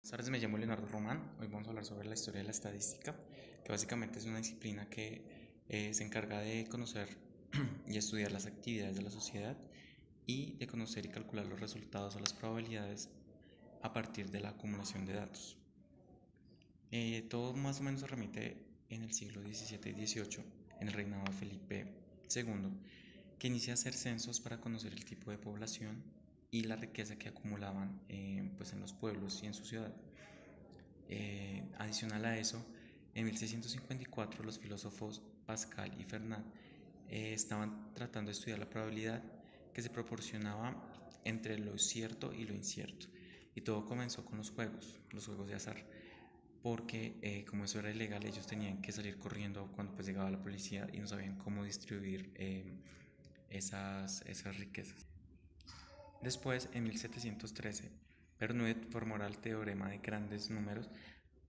Buenas tardes, me llamo Leonardo Román. Hoy vamos a hablar sobre la historia de la estadística, que básicamente es una disciplina que se encarga de conocer y estudiar las actividades de la sociedad y de conocer y calcular los resultados o las probabilidades a partir de la acumulación de datos. Todo más o menos se remite en el siglo XVII y XVIII, en el reinado de Felipe II, que inicia a hacer censos para conocer el tipo de población y la riqueza que acumulaban pues en los pueblos y en su ciudad. Adicional a eso, en 1654 los filósofos Pascal y Fernand estaban tratando de estudiar la probabilidad que se proporcionaba entre lo cierto y lo incierto. Y todo comenzó con los juegos de azar, porque como eso era ilegal, ellos tenían que salir corriendo cuando pues llegaba la policía y no sabían cómo distribuir esas riquezas. Después, en 1713, Bernoulli formuló el teorema de grandes números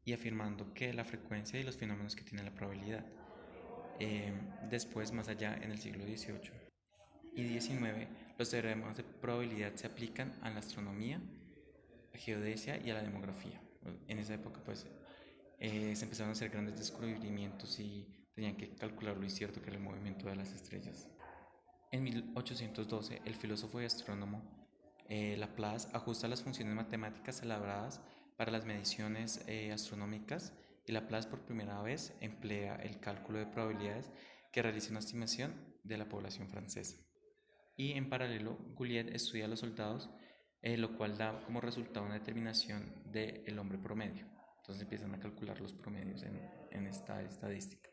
y afirmando que la frecuencia y los fenómenos que tiene la probabilidad. Después, más allá, en el siglo XVIII y XIX, los teoremas de probabilidad se aplican a la astronomía, a la geodesia y a la demografía. En esa época, pues, se empezaron a hacer grandes descubrimientos y tenían que calcular lo incierto que era el movimiento de las estrellas. En 1812, el filósofo y astrónomo Laplace ajusta las funciones matemáticas elaboradas para las mediciones astronómicas, y Laplace por primera vez emplea el cálculo de probabilidades que realiza una estimación de la población francesa. Y en paralelo, Gouliet estudia a los soldados, lo cual da como resultado una determinación del hombre promedio. Entonces empiezan a calcular los promedios en esta estadística.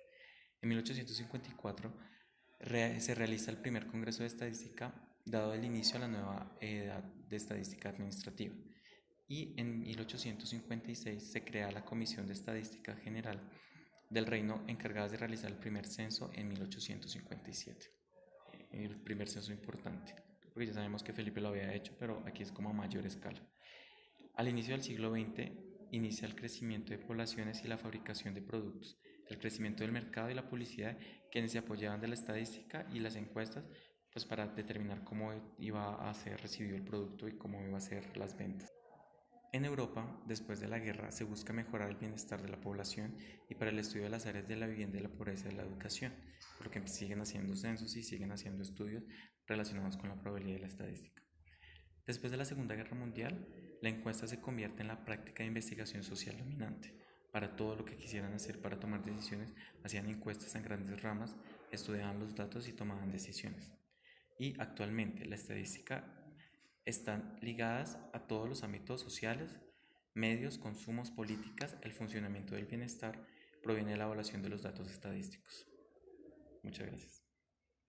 En 1854 se realiza el primer Congreso de Estadística, dado el inicio a la nueva edad de estadística administrativa, y en 1856 se crea la Comisión de Estadística General del Reino, encargada de realizar el primer censo en 1857. El primer censo importante, porque ya sabemos que Felipe lo había hecho, pero aquí es como a mayor escala. Al inicio del siglo XX inicia el crecimiento de poblaciones y la fabricación de productos, el crecimiento del mercado y la publicidad, quienes se apoyaban de la estadística y las encuestas pues para determinar cómo iba a ser recibido el producto y cómo iba a ser las ventas. En Europa, después de la guerra, se busca mejorar el bienestar de la población y para el estudio de las áreas de la vivienda, de la pobreza y de la educación, por lo que siguen haciendo censos y siguen haciendo estudios relacionados con la probabilidad y la estadística. Después de la Segunda Guerra Mundial, la encuesta se convierte en la práctica de investigación social dominante. Para todo lo que quisieran hacer para tomar decisiones, hacían encuestas en grandes ramas, estudiaban los datos y tomaban decisiones. Y actualmente la estadística están ligadas a todos los ámbitos sociales, medios, consumos, políticas. El funcionamiento del bienestar proviene de la evaluación de los datos estadísticos. Muchas gracias.